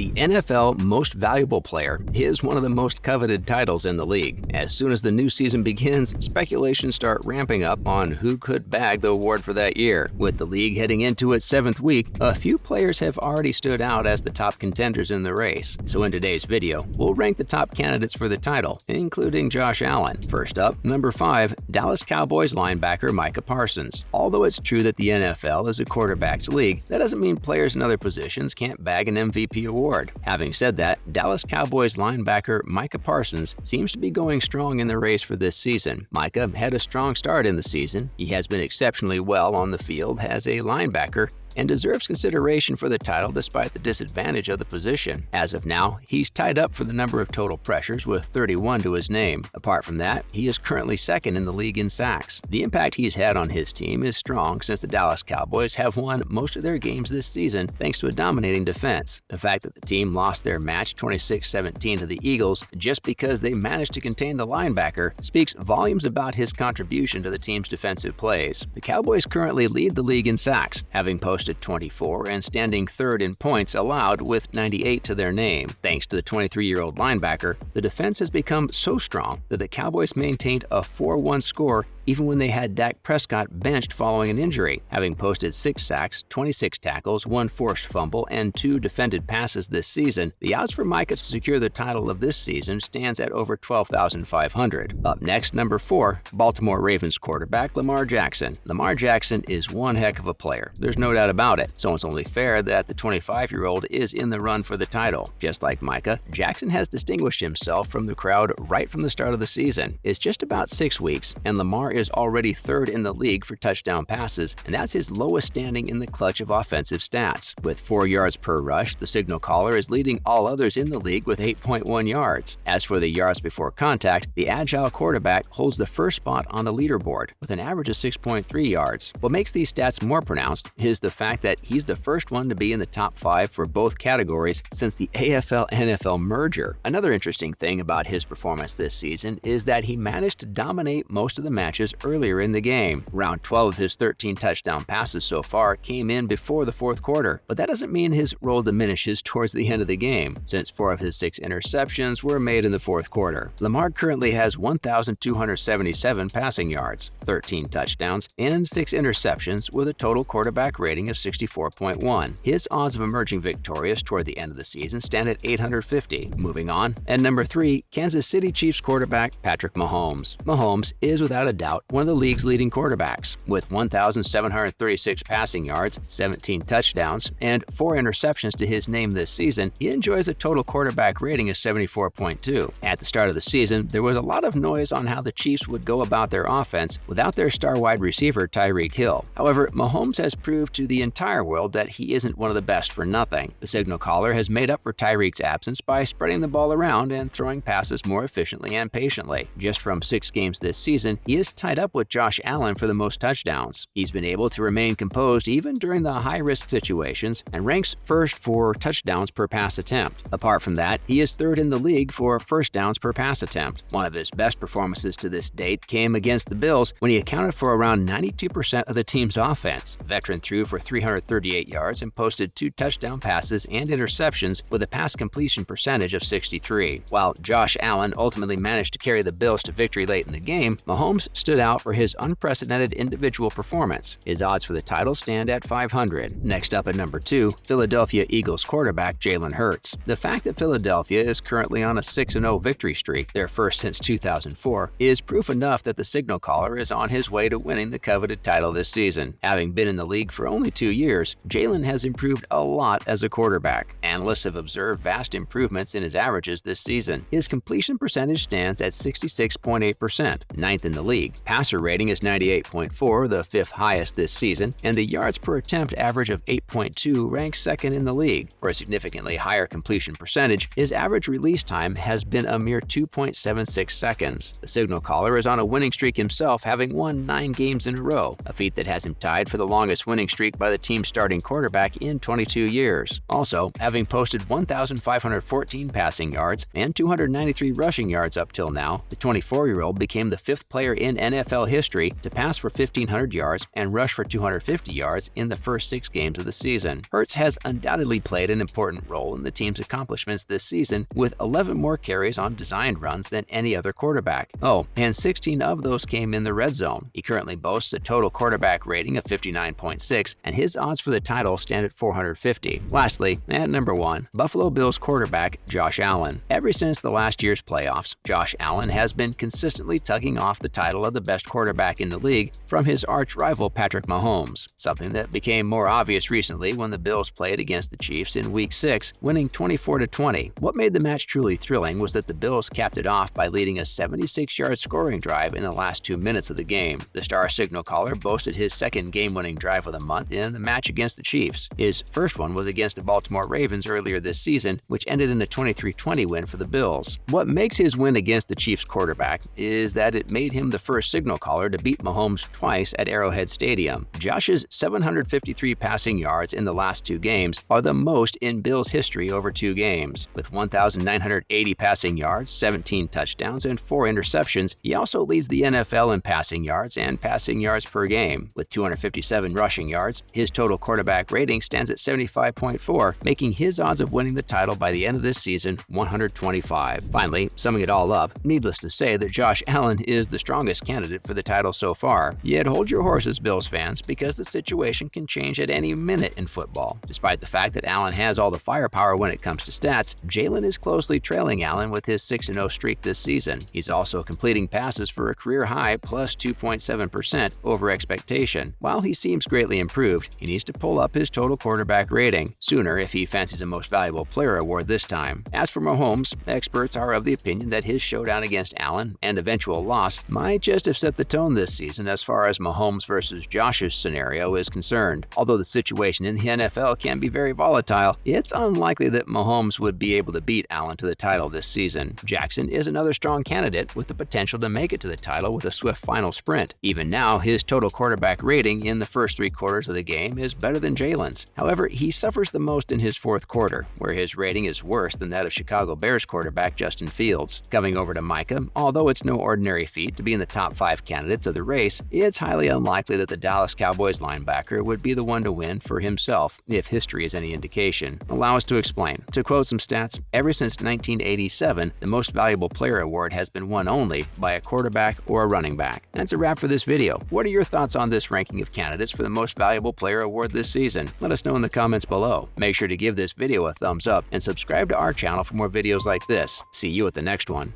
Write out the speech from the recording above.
The NFL Most Valuable Player is one of the most coveted titles in the league. As soon as the new season begins, speculations start ramping up on who could bag the award for that year. With the league heading into its 7th week, a few players have already stood out as the top contenders in the race. So in today's video, we'll rank the top candidates for the title, including Josh Allen. First up, number 5, Dallas Cowboys linebacker Micah Parsons. Although it's true that the NFL is a quarterbacked league, that doesn't mean players in other positions can't bag an MVP award. Having said that, Dallas Cowboys linebacker Micah Parsons seems to be going strong in the race for this season. Micah had a strong start in the season. He has been exceptionally well on the field as a linebacker and deserves consideration for the title despite the disadvantage of the position. As of now, he's tied up for the number of total pressures with 31 to his name. Apart from that, he is currently second in the league in sacks. The impact he's had on his team is strong since the Dallas Cowboys have won most of their games this season thanks to a dominating defense. The fact that the team lost their match 26-17 to the Eagles just because they managed to contain the linebacker speaks volumes about his contribution to the team's defensive plays. The Cowboys currently lead the league in sacks, having posted 24 and standing third in points allowed with 98 to their name. Thanks to the 23-year-old linebacker, the defense has become so strong that the Cowboys maintained a 4-1 score even when they had Dak Prescott benched following an injury, having posted 6 sacks, 26 tackles, 1 forced fumble, and 2 defended passes this season. The odds for Micah to secure the title of this season stands at over 12,500. Up next, number 4, Baltimore Ravens quarterback Lamar Jackson. Lamar Jackson is one heck of a player. There's no doubt about it, so it's only fair that the 25-year-old is in the run for the title. Just like Micah, Jackson has distinguished himself from the crowd right from the start of the season. It's just about 6 weeks, and Lamar is already third in the league for touchdown passes, and that's his lowest standing in the clutch of offensive stats. With 4 yards per rush, the signal caller is leading all others in the league with 8.1 yards. As for the yards before contact, the agile quarterback holds the first spot on the leaderboard with an average of 6.3 yards. What makes these stats more pronounced is the fact that he's the first one to be in the top 5 for both categories since the AFL-NFL merger. Another interesting thing about his performance this season is that he managed to dominate most of the matches earlier in the game. Around 12 of his 13 touchdown passes so far came in before the 4th quarter, but that doesn't mean his role diminishes towards the end of the game, since 4 of his 6 interceptions were made in the 4th quarter. Lamar currently has 1,277 passing yards, 13 touchdowns, and 6 interceptions with a total quarterback rating of 64.1. His odds of emerging victorious toward the end of the season stand at 850. Moving on, at number 3, Kansas City Chiefs quarterback Patrick Mahomes. Mahomes is without a doubt one of the league's leading quarterbacks. With 1,736 passing yards, 17 touchdowns, and 4 interceptions to his name this season, he enjoys a total quarterback rating of 74.2. At the start of the season, there was a lot of noise on how the Chiefs would go about their offense without their star wide receiver Tyreek Hill. However, Mahomes has proved to the entire world that he isn't one of the best for nothing. The signal caller has made up for Tyreek's absence by spreading the ball around and throwing passes more efficiently and patiently. Just from 6 games this season, he is tied up with Josh Allen for the most touchdowns. He's been able to remain composed even during the high-risk situations and ranks first for touchdowns per pass attempt. Apart from that, he is third in the league for first downs per pass attempt. One of his best performances to this date came against the Bills when he accounted for around 92% of the team's offense. The veteran threw for 338 yards and posted 2 touchdown passes and interceptions with a pass completion percentage of 63. While Josh Allen ultimately managed to carry the Bills to victory late in the game, Mahomes stood out for his unprecedented individual performance. His odds for the title stand at 500. Next up at number 2, Philadelphia Eagles quarterback Jalen Hurts. The fact that Philadelphia is currently on a 6-0 victory streak, their first since 2004, is proof enough that the signal caller is on his way to winning the coveted title this season. Having been in the league for only 2 years, Jalen has improved a lot as a quarterback. Analysts have observed vast improvements in his averages this season. His completion percentage stands at 66.8%, 9th in the league. Passer rating is 98.4, the 5th highest this season, and the yards per attempt average of 8.2 ranks 2nd in the league. For a significantly higher completion percentage, his average release time has been a mere 2.76 seconds. The signal caller is on a winning streak himself, having won 9 games in a row, a feat that has him tied for the longest winning streak by the team's starting quarterback in 22 years. Also, having posted 1,514 passing yards and 293 rushing yards up till now, the 24-year-old became the 5th player in NFL history to pass for 1,500 yards and rush for 250 yards in the first 6 games of the season. Hurts has undoubtedly played an important role in the team's accomplishments this season, with 11 more carries on designed runs than any other quarterback. Oh, and 16 of those came in the red zone. He currently boasts a total quarterback rating of 59.6, and his odds for the title stand at 450. Lastly, at number 1, Buffalo Bills quarterback Josh Allen. Ever since the last year's playoffs, Josh Allen has been consistently tugging off the title of the best quarterback in the league from his arch-rival Patrick Mahomes, something that became more obvious recently when the Bills played against the Chiefs in Week 6, winning 24-20. What made the match truly thrilling was that the Bills capped it off by leading a 76-yard scoring drive in the last 2 minutes of the game. The star signal caller boasted his second game-winning drive of the month in the match against the Chiefs. His first one was against the Baltimore Ravens earlier this season, which ended in a 23-20 win for the Bills. What makes his win against the Chiefs quarterback is that it made him the first signal caller to beat Mahomes twice at Arrowhead Stadium. Josh's 753 passing yards in the last 2 games are the most in Bills history over 2 games. With 1,980 passing yards, 17 touchdowns, and 4 interceptions, he also leads the NFL in passing yards and passing yards per game. With 257 rushing yards, his total quarterback rating stands at 75.4, making his odds of winning the title by the end of this season 125. Finally, summing it all up, needless to say that Josh Allen is the strongest candidate for the title so far. Yet hold your horses, Bills fans, because the situation can change at any minute in football. Despite the fact that Allen has all the firepower when it comes to stats, Jalen is closely trailing Allen with his 6-0 streak this season. He's also completing passes for a career-high plus 2.7% over expectation. While he seems greatly improved, he needs to pull up his total quarterback rating sooner if he fancies a Most Valuable Player award this time. As for Mahomes, experts are of the opinion that his showdown against Allen and eventual loss might just have set the tone this season as far as Mahomes versus Josh's scenario is concerned. Although the situation in the NFL can be very volatile, it's unlikely that Mahomes would be able to beat Allen to the title this season. Jackson is another strong candidate with the potential to make it to the title with a swift final sprint. Even now, his total quarterback rating in the first 3 quarters of the game is better than Jalen's. However, he suffers the most in his 4th quarter, where his rating is worse than that of Chicago Bears quarterback Justin Fields. Coming over to Micah, although it's no ordinary feat to be in the top 5 candidates of the race, it's highly unlikely that the Dallas Cowboys linebacker would be the one to win for himself, if history is any indication. Allow us to explain. To quote some stats, ever since 1987, the Most Valuable Player award has been won only by a quarterback or a running back. That's a wrap for this video. What are your thoughts on this ranking of candidates for the Most Valuable Player award this season? Let us know in the comments below. Make sure to give this video a thumbs up and subscribe to our channel for more videos like this. See you at the next one.